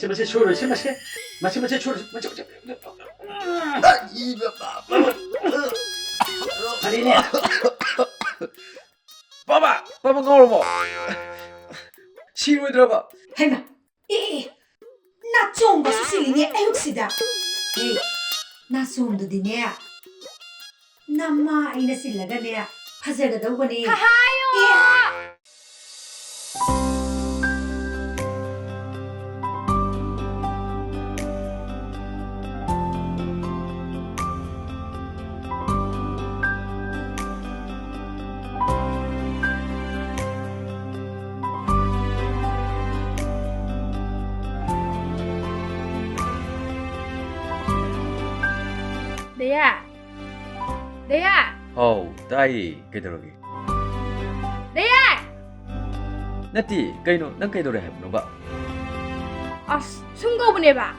마치 추워를 마치 추워를 마치 아니네. Papa, papa ngồi một. Xin mời 들어봐. 해마 나 좋은 거 수술이니 애육시다 나 소음도 디네 나마 이나 실라가네 파자가더고니 내야, 내야, Ồ, đây, cây đồ gì? 내야. Natti, cây nó cây đồ đẹp nó vậy. 아, 승거 보내봐.